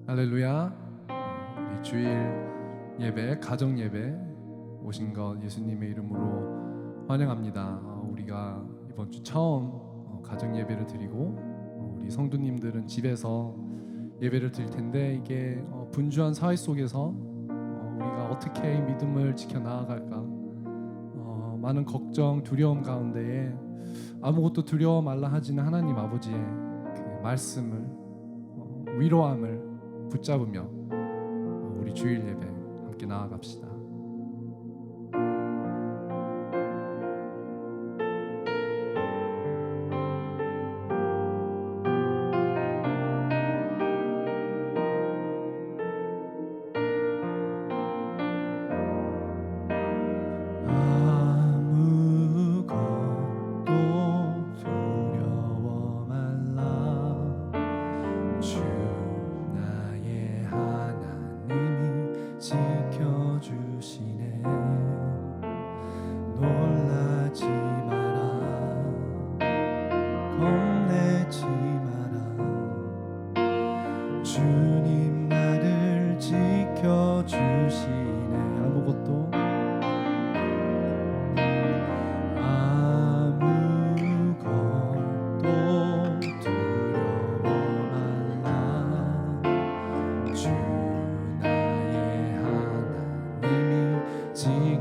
할렐루야. 우리 주일 예배, 가정 예배 오신 것 예수님의 이름으로 환영합니다. 우리가 이번 주 처음 가정 예배를 드리고 우리 성도님들은 집에서 예배를 드릴 텐데, 이게 분주한 사회 속에서 우리가 어떻게 이 믿음을 지켜 나아갈까, 많은 걱정, 두려움 가운데에 아무것도 두려워 말라 하지는 하나님 아버지의 그 말씀을, 위로함을 붙잡으며 우리 주일 예배 함께 나아갑시다. 지켜주시네. 놀라지 마라, 겁내지 마라. 주님 나를 지켜주시네. 아무것도 두려워 말라. 주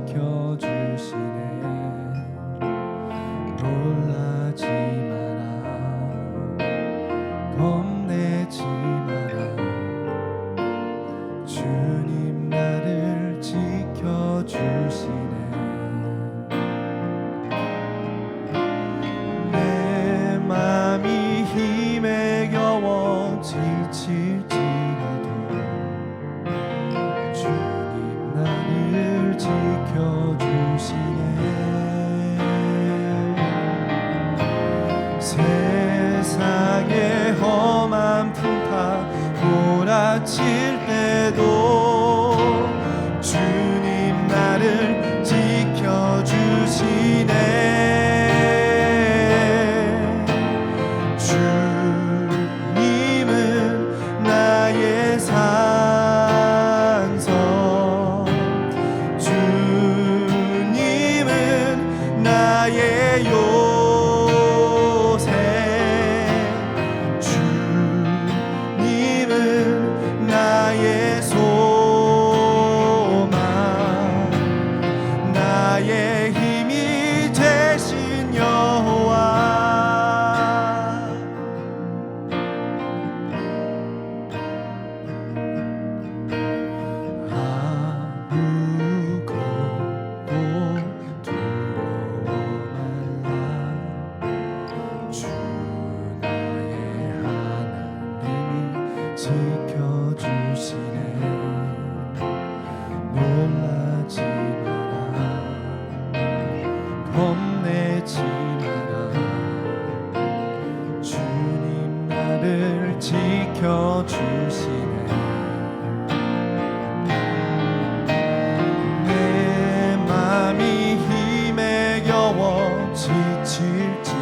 지켜주시네. 놀라지 마라, 겁내지 마라. 주님 나를 지켜주시네. 내 맘이 힘에 겨워 지칠지라도 주님 나를 지켜주시네. 세상의 험한 풍파 몰아칠 때도 주님 나를 지켜주시네. 주님은 나의 산성, 주님은 나의 요새, 주님은 나의 소망, 나의 힘이 되신 여호와. 지켜주시네. 놀라지 마라, 겁내지 마라. 주님 나를 지켜주시네. 내 맘이 힘에 겨워 지칠지라도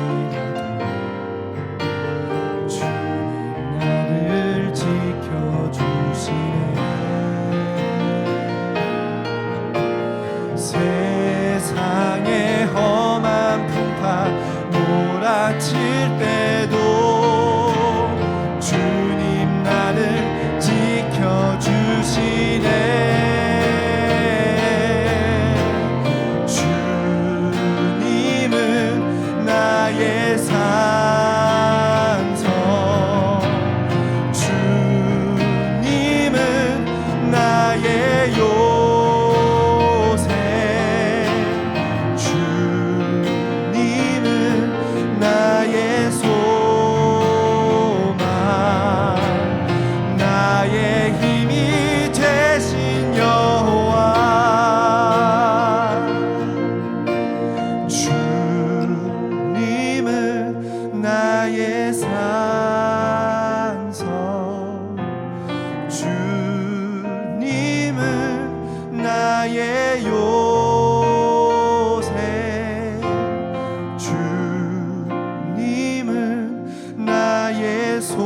지켜주시네. 세상의 험한 풍파 몰아칠 때도 주님 나를 지켜주시네. 주님은 나의 산성, 나의 요새, 주님은 나의 소망, 나의 힘이 되신 여호와. 주님은 나의 산성, 주님은 나의 요새, 주님은 나의 소망,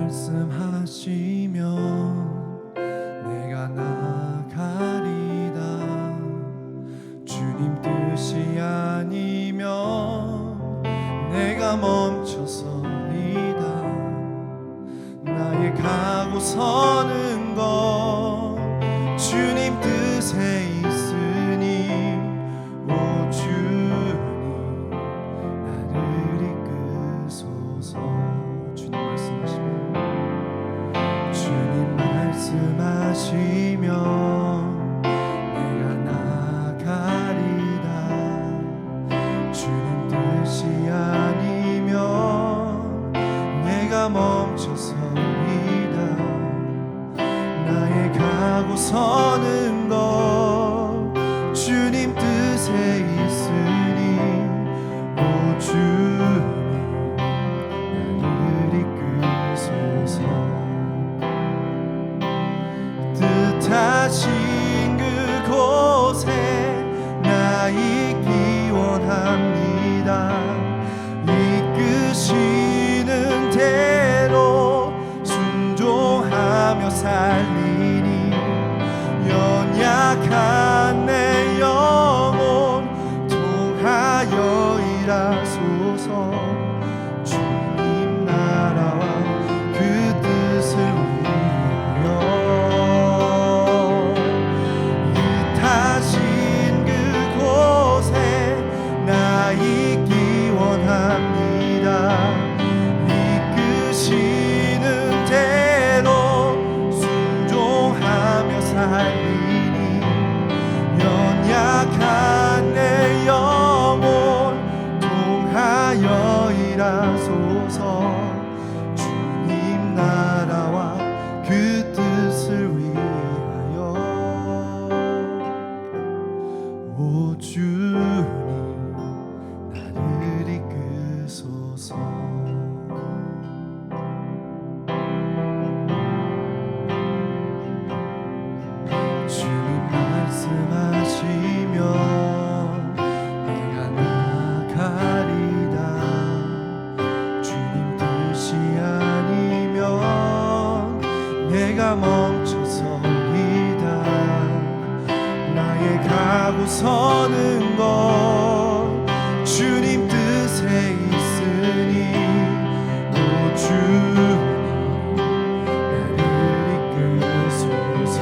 말씀하시면 내가 나가리다. 주님 뜻이 아니면 내가 멈춰서리다. 나의 가고 서는 것 주님 뜻에 있으니 오 주님 나를 이끄소서. 주님 말씀하시면 내가 나가리다. 주님 뜻이 아니면 내가 멈춰서리다. 나의 가고 서는 것 주님 뜻에 있으니 오 주님 나를 이끄소서. 뜻하신 그곳에 나 있기 원합니다. 이끄시는 대로 순종하며 살리니 연약한 내 영혼 통하여 일하소서. 주님 나라와 그 뜻을 위하여 뜻하신 그곳에 나 있기 원합니다. 이끄시는 대로 순종하며 살리니 연약한 내 영혼 통하여 일하소서. 주님 나라와 그 뜻을 위하여 오 주님 나를 이끄소서. 주님 말씀하시면 내가 나가리다. 주님 뜻이 아니면 내가 멈춰서리다. 나의 가고 서는 것 주님 뜻에 있으니 오 주님 나를 이끄소서.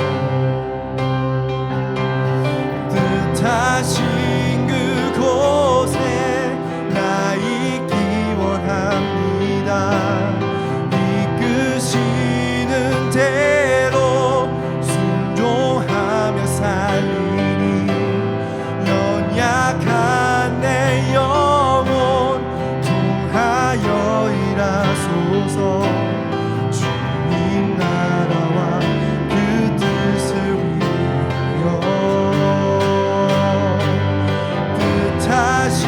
뜻하신 그곳에 나 있기 원합니다. 이끄시는 대로 순종하며 살리니 연약한 내 영혼 통하여 일하소서. 주님 나라와 그 뜻을 위하여 뜻하신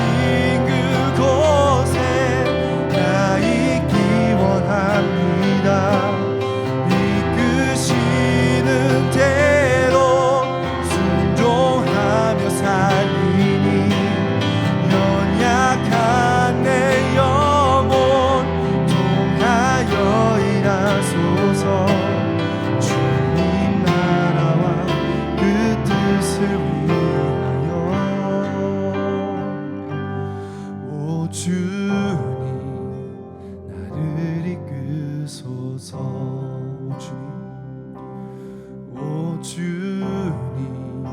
그곳에 나 있기 원합니다. 이끄시는 대로 순종하며 살리니 연약한 내 영혼 통하여 일하소서. 주님 나라와 그 뜻을 위하여 오 주님 나를 이끄소서. 오 주님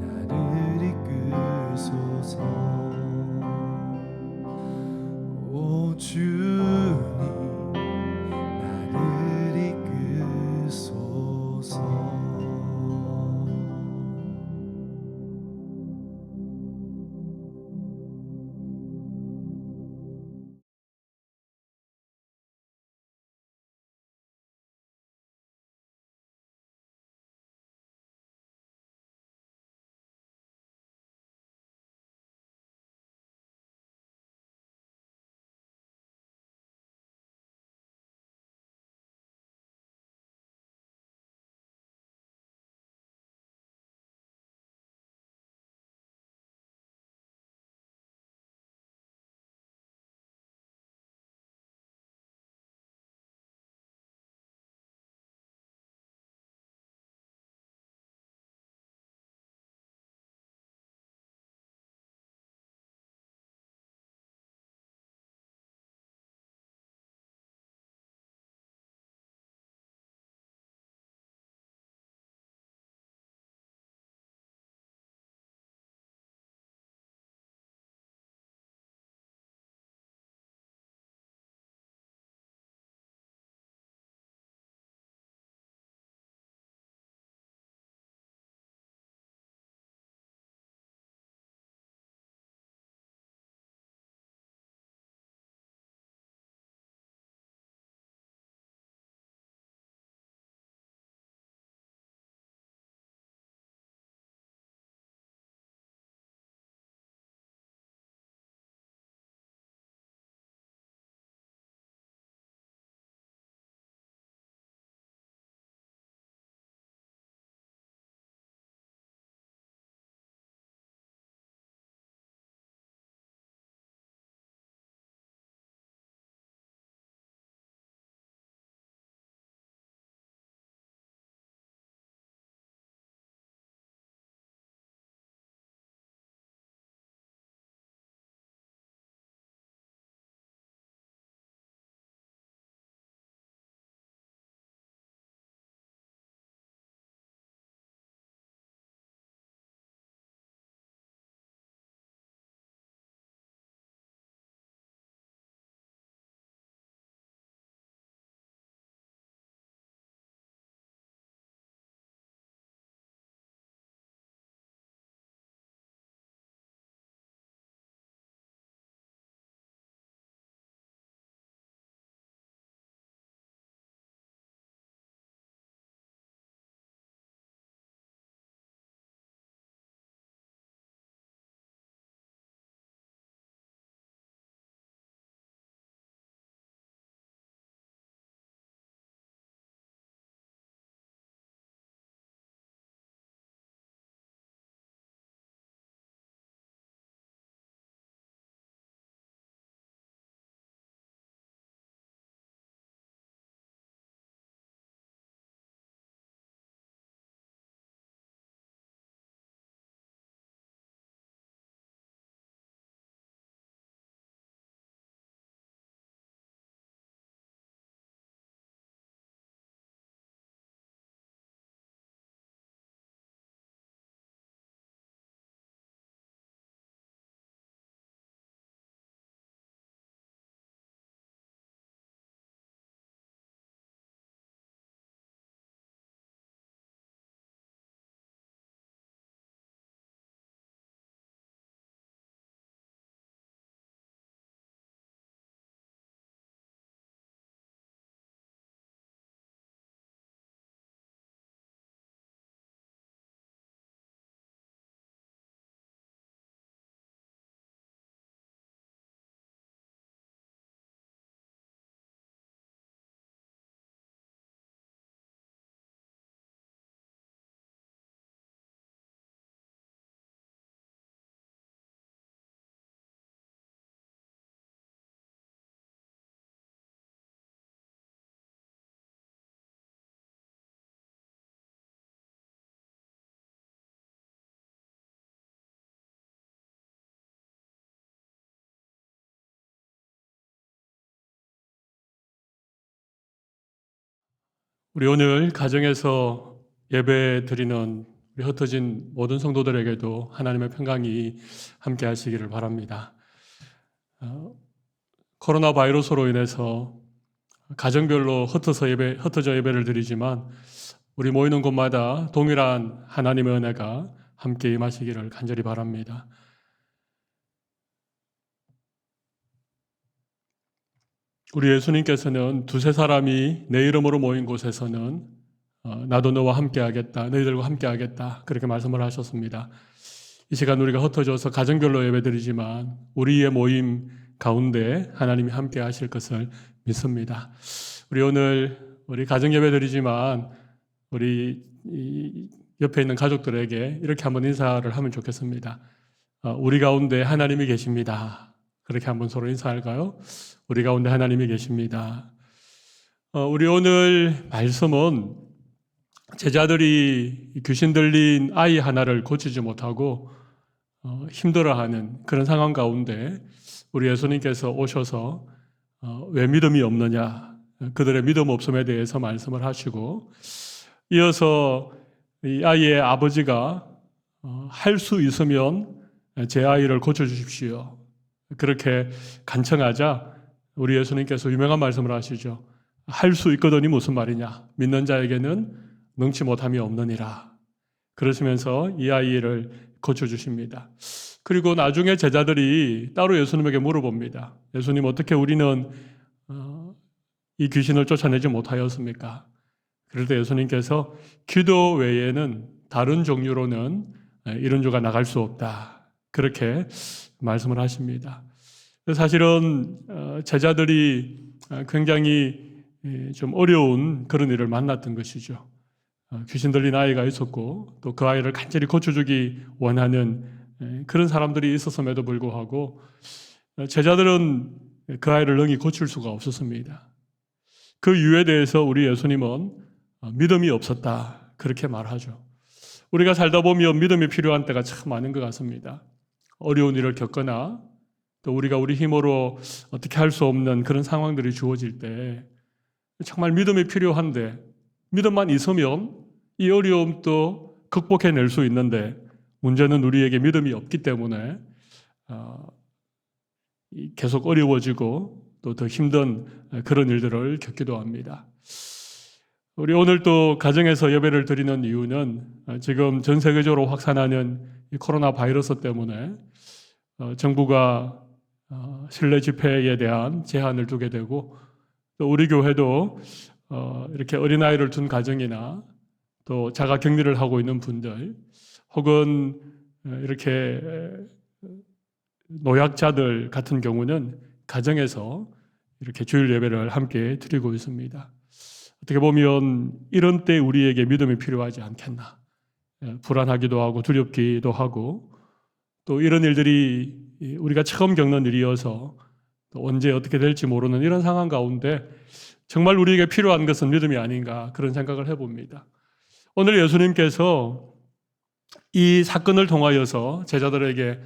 나를 이끄소서. 오 주님 나를 이끄소서. 우리 오늘 가정에서 예배 드리는 우리 흩어진 모든 성도들에게도 하나님의 평강이 함께 하시기를 바랍니다. 코로나 바이러스로 인해서 가정별로 흩어져 예배를 드리지만 우리 모이는 곳마다 동일한 하나님의 은혜가 함께 임하시기를 간절히 바랍니다. 우리 예수님께서는 두세 사람이 내 이름으로 모인 곳에서는 나도 너와 함께 하겠다, 너희들과 함께 하겠다, 그렇게 말씀을 하셨습니다. 이 시간 우리가 흩어져서 가정별로 예배드리지만 우리의 모임 가운데 하나님이 함께 하실 것을 믿습니다. 우리 오늘 우리 가정 예배드리지만 우리 옆에 있는 가족들에게 이렇게 한번 인사를 하면 좋겠습니다. 우리 가운데 하나님이 계십니다. 그렇게 한번 서로 인사할까요? 우리 가운데 하나님이 계십니다. 우리 오늘 말씀은 제자들이 귀신 들린 아이 하나를 고치지 못하고 힘들어하는 그런 상황 가운데 우리 예수님께서 오셔서 왜 믿음이 없느냐, 그들의 믿음 없음에 대해서 말씀을 하시고, 이어서 이 아이의 아버지가 할 수 있으면 제 아이를 고쳐주십시오, 그렇게 간청하자 우리 예수님께서 유명한 말씀을 하시죠. 할 수 있거든이 무슨 말이냐, 믿는 자에게는 능치 못함이 없느니라. 그러시면서 이 아이를 고쳐주십니다. 그리고 나중에 제자들이 따로 예수님에게 물어봅니다. 예수님, 어떻게 우리는 이 귀신을 쫓아내지 못하였습니까? 그럴 때 예수님께서 기도 외에는 다른 종류로는 이런 주가 나갈 수 없다, 그렇게 말씀을 하십니다. 사실은 제자들이 굉장히 좀 어려운 그런 일을 만났던 것이죠. 귀신 들린 아이가 있었고 또 그 아이를 간절히 고쳐주기 원하는 그런 사람들이 있었음에도 불구하고 제자들은 그 아이를 능히 고칠 수가 없었습니다. 그 이유에 대해서 우리 예수님은 믿음이 없었다, 그렇게 말하죠. 우리가 살다 보면 믿음이 필요한 때가 참 많은 것 같습니다. 어려운 일을 겪거나 또 우리가 우리 힘으로 어떻게 할 수 없는 그런 상황들이 주어질 때 정말 믿음이 필요한데 믿음만 있으면 이 어려움도 극복해낼 수 있는데 문제는 우리에게 믿음이 없기 때문에 계속 어려워지고 또 더 힘든 그런 일들을 겪기도 합니다. 우리 오늘 또 가정에서 예배를 드리는 이유는 지금 전 세계적으로 확산하는 이 코로나 바이러스 때문에 정부가 실내 집회에 대한 제한을 두게 되고 또 우리 교회도 이렇게 어린아이를 둔 가정이나 또 자가 격리를 하고 있는 분들 혹은 이렇게 노약자들 같은 경우는 가정에서 이렇게 주일 예배를 함께 드리고 있습니다. 어떻게 보면 이런 때 우리에게 믿음이 필요하지 않겠나, 불안하기도 하고 두렵기도 하고 또 이런 일들이 우리가 처음 겪는 일이어서 또 언제 어떻게 될지 모르는 이런 상황 가운데 정말 우리에게 필요한 것은 믿음이 아닌가, 그런 생각을 해봅니다. 오늘 예수님께서 이 사건을 통하여서 제자들에게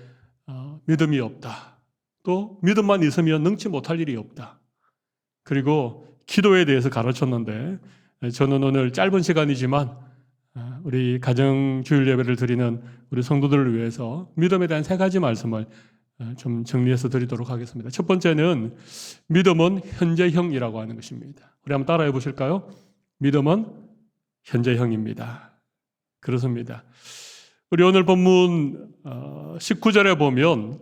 믿음이 없다, 또 믿음만 있으면 능치 못할 일이 없다, 그리고 기도에 대해서 가르쳤는데 저는 오늘 짧은 시간이지만 우리 가정 주일 예배를 드리는 우리 성도들을 위해서 믿음에 대한 세 가지 말씀을 좀 정리해서 드리도록 하겠습니다. 첫 번째는 믿음은 현재형이라고 하는 것입니다. 우리 한번 따라해 보실까요? 믿음은 현재형입니다. 그렇습니다. 우리 오늘 본문 19절에 보면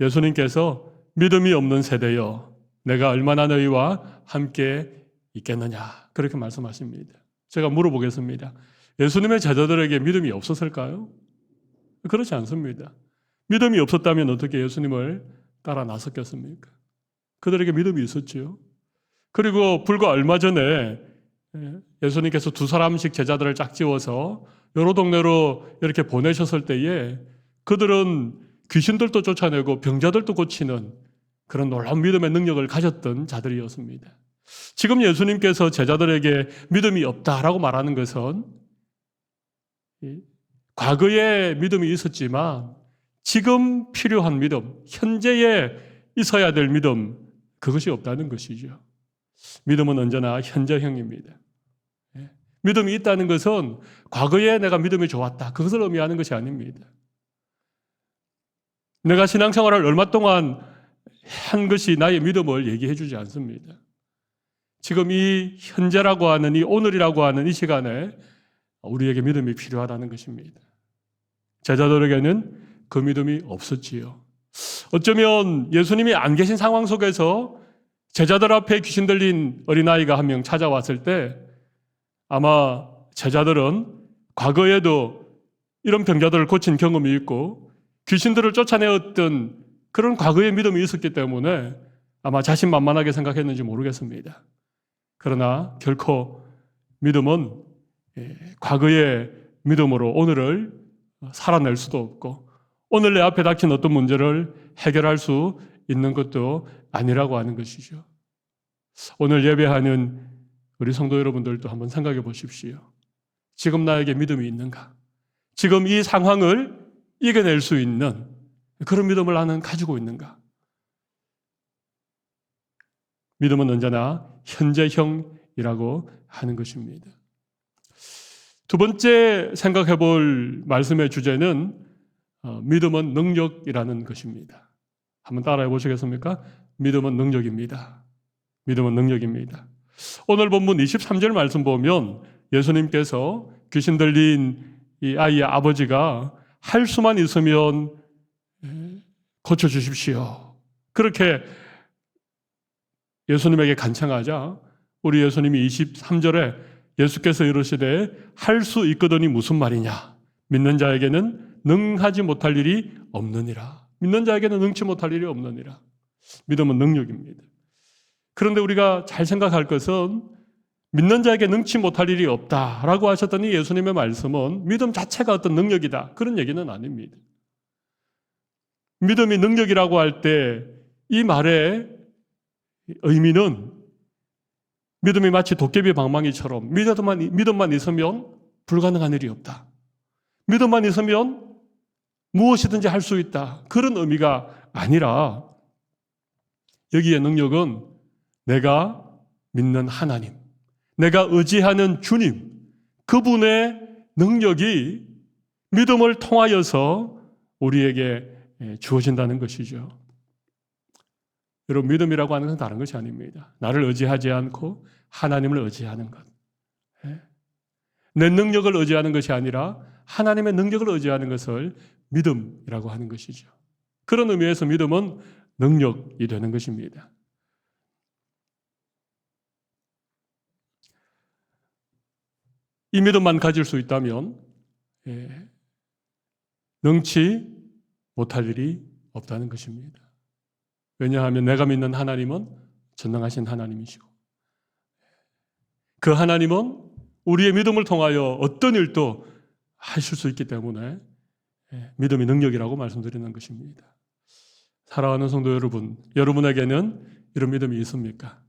예수님께서 믿음이 없는 세대여 내가 얼마나 너희와 함께 있겠느냐, 그렇게 말씀하십니다. 제가 물어보겠습니다. 예수님의 제자들에게 믿음이 없었을까요? 그렇지 않습니다. 믿음이 없었다면 어떻게 예수님을 따라 나섰겠습니까? 그들에게 믿음이 있었지요. 그리고 불과 얼마 전에 예수님께서 두 사람씩 제자들을 짝지어서 여러 동네로 이렇게 보내셨을 때에 그들은 귀신들도 쫓아내고 병자들도 고치는 그런 놀라운 믿음의 능력을 가졌던 자들이었습니다. 지금 예수님께서 제자들에게 믿음이 없다라고 말하는 것은 과거에 믿음이 있었지만 지금 필요한 믿음, 현재에 있어야 될 믿음, 그것이 없다는 것이죠. 믿음은 언제나 현재형입니다. 믿음이 있다는 것은 과거에 내가 믿음이 좋았다. 그것을 의미하는 것이 아닙니다. 내가 신앙생활을 얼마 동안 한 것이 나의 믿음을 얘기해 주지 않습니다. 지금 이 현재라고 하는 이 오늘이라고 하는 이 시간에 우리에게 믿음이 필요하다는 것입니다. 제자들에게는 그 믿음이 없었지요. 어쩌면 예수님이 안 계신 상황 속에서 제자들 앞에 귀신 들린 어린아이가 한 명 찾아왔을 때 아마 제자들은 과거에도 이런 병자들을 고친 경험이 있고 귀신들을 쫓아내었던 그런 과거의 믿음이 있었기 때문에 아마 자신만만하게 생각했는지 모르겠습니다. 그러나 결코 믿음은 과거의 믿음으로 오늘을 살아낼 수도 없고 오늘 내 앞에 닥친 어떤 문제를 해결할 수 있는 것도 아니라고 하는 것이죠. 오늘 예배하는 우리 성도 여러분들도 한번 생각해 보십시오. 지금 나에게 믿음이 있는가? 지금 이 상황을 이겨낼 수 있는 그런 믿음을 나는 가지고 있는가? 믿음은 언제나 현재형이라고 하는 것입니다. 두 번째 생각해 볼 말씀의 주제는 믿음은 능력이라는 것입니다. 한번 따라해 보시겠습니까? 믿음은 능력입니다. 믿음은 능력입니다. 오늘 본문 23절 말씀 보면 예수님께서 귀신 들린 이 아이의 아버지가 할 수만 있으면 고쳐주십시오. 그렇게 예수님에게 간청하자 우리 예수님이 23절에 예수께서 이르시되 할 수 있거든이 무슨 말이냐? 믿는 자에게는 능하지 못할 일이 없느니라. 믿는 자에게는 능치 못할 일이 없느니라. 믿음은 능력입니다. 그런데 우리가 잘 생각할 것은 믿는 자에게 능치 못할 일이 없다라고 하셨더니 예수님의 말씀은 믿음 자체가 어떤 능력이다. 그런 얘기는 아닙니다. 믿음이 능력이라고 할 때 이 말의 의미는 믿음이 마치 도깨비 방망이처럼 믿음만 있으면 불가능한 일이 없다. 믿음만 있으면 무엇이든지 할 수 있다. 그런 의미가 아니라 여기에 능력은 내가 믿는 하나님, 내가 의지하는 주님, 그분의 능력이 믿음을 통하여서 우리에게 주어진다는 것이죠. 여러분, 믿음이라고 하는 것은 다른 것이 아닙니다. 나를 의지하지 않고 하나님을 의지하는 것. 내 능력을 의지하는 것이 아니라 하나님의 능력을 의지하는 것을 믿음이라고 하는 것이죠. 그런 의미에서 믿음은 능력이 되는 것입니다. 이 믿음만 가질 수 있다면 능치 못할 일이 없다는 것입니다. 왜냐하면 내가 믿는 하나님은 전능하신 하나님이시고 그 하나님은 우리의 믿음을 통하여 어떤 일도 하실 수 있기 때문에 믿음이 능력이라고 말씀드리는 것입니다. 사랑하는 성도 여러분, 여러분에게는 이런 믿음이 있습니까?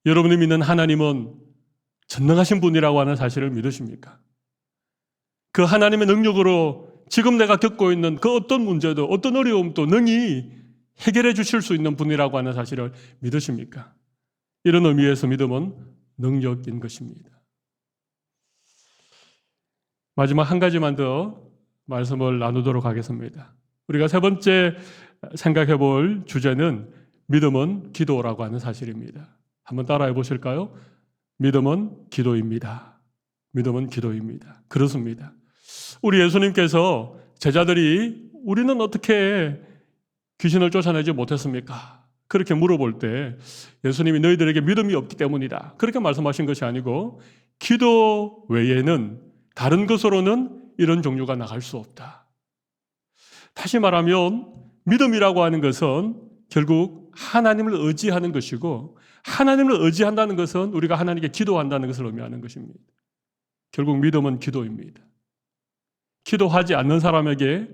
여러분이 믿는 하나님은 전능하신 분이라고 하는 사실을 믿으십니까? 그 하나님의 능력으로 지금 내가 겪고 있는 그 어떤 문제도 어떤 어려움도 능히 해결해 주실 수 있는 분이라고 하는 사실을 믿으십니까? 이런 의미에서 믿음은 능력인 것입니다. 마지막 한 가지만 더 말씀을 나누도록 하겠습니다. 우리가 세 번째 생각해 볼 주제는 믿음은 기도라고 하는 사실입니다. 한번 따라해 보실까요? 믿음은 기도입니다. 믿음은 기도입니다. 그렇습니다. 우리 예수님께서 제자들이 우리는 어떻게 귀신을 쫓아내지 못했습니까? 그렇게 물어볼 때 예수님이 너희들에게 믿음이 없기 때문이다. 그렇게 말씀하신 것이 아니고 기도 외에는 다른 것으로는 이런 종류가 나갈 수 없다. 다시 말하면 믿음이라고 하는 것은 결국 하나님을 의지하는 것이고 하나님을 의지한다는 것은 우리가 하나님께 기도한다는 것을 의미하는 것입니다. 결국 믿음은 기도입니다. 기도하지 않는 사람에게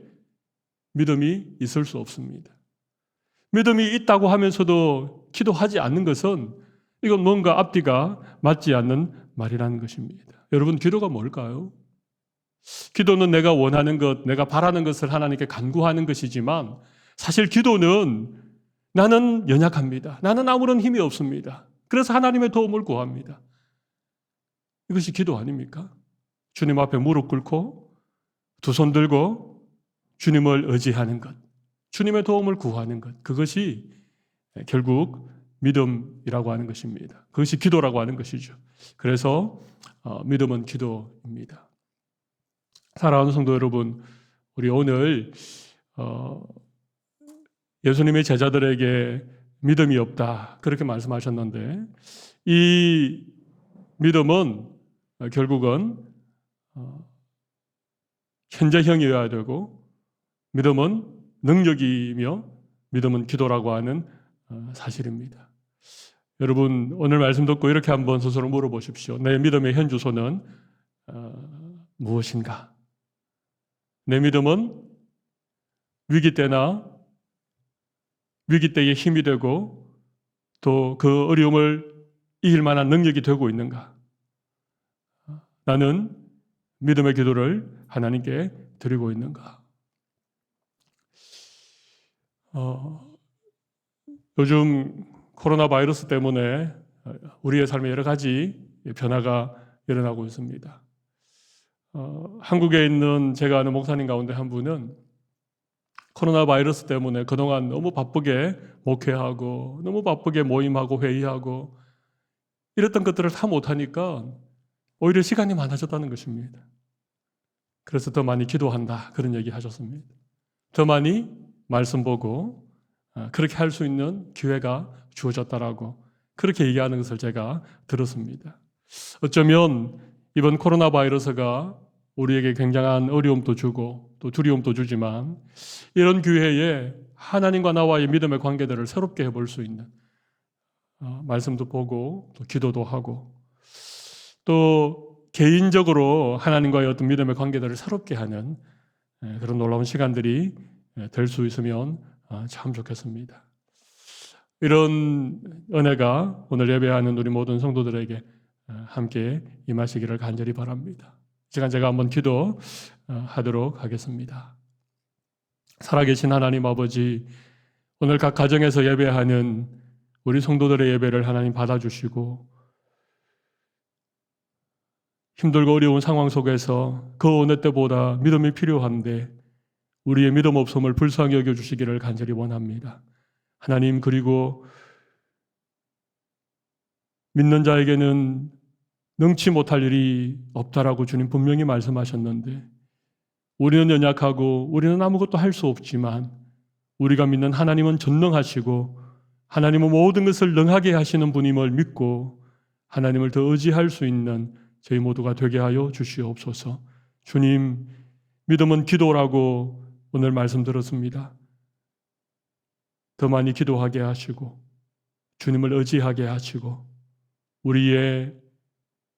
믿음이 있을 수 없습니다. 믿음이 있다고 하면서도 기도하지 않는 것은 이건 뭔가 앞뒤가 맞지 않는 말이라는 것입니다. 여러분, 기도가 뭘까요? 기도는 내가 원하는 것, 내가 바라는 것을 하나님께 간구하는 것이지만 사실 기도는 나는 연약합니다. 나는 아무런 힘이 없습니다. 그래서 하나님의 도움을 구합니다. 이것이 기도 아닙니까? 주님 앞에 무릎 꿇고 두 손 들고 주님을 의지하는 것, 주님의 도움을 구하는 것, 그것이 결국 믿음이라고 하는 것입니다. 그것이 기도라고 하는 것이죠. 그래서 믿음은 기도입니다. 사랑하는 성도 여러분, 우리 오늘 예수님의 제자들에게 믿음이 없다 그렇게 말씀하셨는데, 이 믿음은 결국은 현재형이어야 되고, 믿음은 능력이며 믿음은 기도라고 하는 사실입니다. 여러분, 오늘 말씀 듣고 이렇게 한번 스스로 물어보십시오. 내 믿음의 현주소는 무엇인가? 내 믿음은 위기 때나 위기 때에 힘이 되고 또 그 어려움을 이길 만한 능력이 되고 있는가? 나는 믿음의 기도를 하나님께 드리고 있는가? 요즘 코로나 바이러스 때문에 우리의 삶에 여러 가지 변화가 일어나고 있습니다. 한국에 있는 제가 아는 목사님 가운데 한 분은 코로나 바이러스 때문에 그동안 너무 바쁘게 목회하고 너무 바쁘게 모임하고 회의하고 이랬던 것들을 다 못하니까 오히려 시간이 많아졌다는 것입니다. 그래서 더 많이 기도한다 그런 얘기 하셨습니다. 더 많이 말씀 보고 그렇게 할 수 있는 기회가 주어졌다라고 그렇게 얘기하는 것을 제가 들었습니다. 어쩌면 이번 코로나 바이러스가 우리에게 굉장한 어려움도 주고 또 두려움도 주지만 이런 기회에 하나님과 나와의 믿음의 관계들을 새롭게 해볼 수 있는 말씀도 보고 또 기도도 하고 또 개인적으로 하나님과의 어떤 믿음의 관계들을 새롭게 하는 그런 놀라운 시간들이 될 수 있으면 참 좋겠습니다. 이런 은혜가 오늘 예배하는 우리 모든 성도들에게 함께 임하시기를 간절히 바랍니다. 이 시간 제가 한번 기도하도록 하겠습니다. 살아계신 하나님 아버지, 오늘 각 가정에서 예배하는 우리 성도들의 예배를 하나님 받아주시고 힘들고 어려운 상황 속에서 그 어느 때보다 믿음이 필요한데 우리의 믿음 없음을 불쌍히 여겨주시기를 간절히 원합니다. 하나님, 그리고 믿는 자에게는 능치 못할 일이 없다라고 주님 분명히 말씀하셨는데 우리는 연약하고 우리는 아무것도 할 수 없지만 우리가 믿는 하나님은 전능하시고 하나님은 모든 것을 능하게 하시는 분임을 믿고 하나님을 더 의지할 수 있는 저희 모두가 되게 하여 주시옵소서. 주님, 믿음은 기도라고 오늘 말씀 들었습니다. 더 많이 기도하게 하시고 주님을 의지하게 하시고 우리의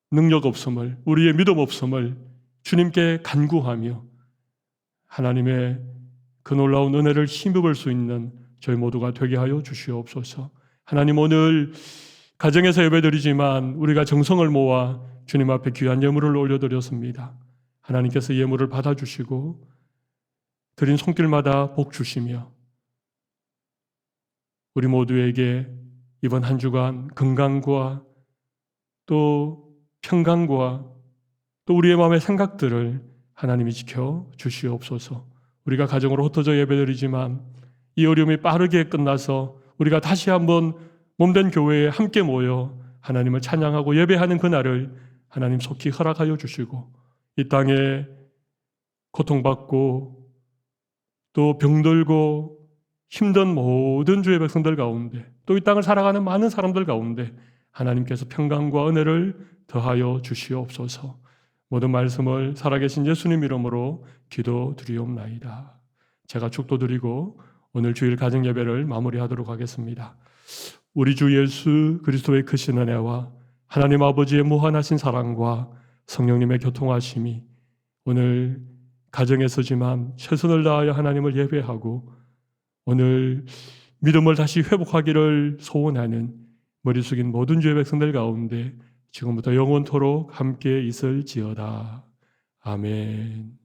능력 없음을, 우리의 믿음 없음을 주님께 간구하며 하나님의 그 놀라운 은혜를 힘입을 수 있는 저희 모두가 되게 하여 주시옵소서. 하나님, 오늘 가정에서 예배드리지만 우리가 정성을 모아 주님 앞에 귀한 예물을 올려드렸습니다. 하나님께서 예물을 받아주시고 드린 손길마다 복 주시며 우리 모두에게 이번 한 주간 건강과 또 평강과 또 우리의 마음의 생각들을 하나님이 지켜 주시옵소서. 우리가 가정으로 흩어져 예배드리지만 이 어려움이 빠르게 끝나서 우리가 다시 한번 몸된 교회에 함께 모여 하나님을 찬양하고 예배하는 그날을 하나님 속히 허락하여 주시고 이 땅에 고통받고 또 병들고 힘든 모든 주의 백성들 가운데 또 이 땅을 살아가는 많은 사람들 가운데 하나님께서 평강과 은혜를 더하여 주시옵소서. 모든 말씀을 살아계신 예수님 이름으로 기도드리옵나이다. 제가 축도드리고 오늘 주일 가정 예배를 마무리하도록 하겠습니다. 우리 주 예수 그리스도의 크신 은혜와 하나님 아버지의 무한하신 사랑과 성령님의 교통하심이 오늘 가정에서지만 최선을 다하여 하나님을 예배하고 오늘 믿음을 다시 회복하기를 소원하는 머리 숙인 모든 주의 백성들 가운데 지금부터 영원토록 함께 있을지어다. 아멘.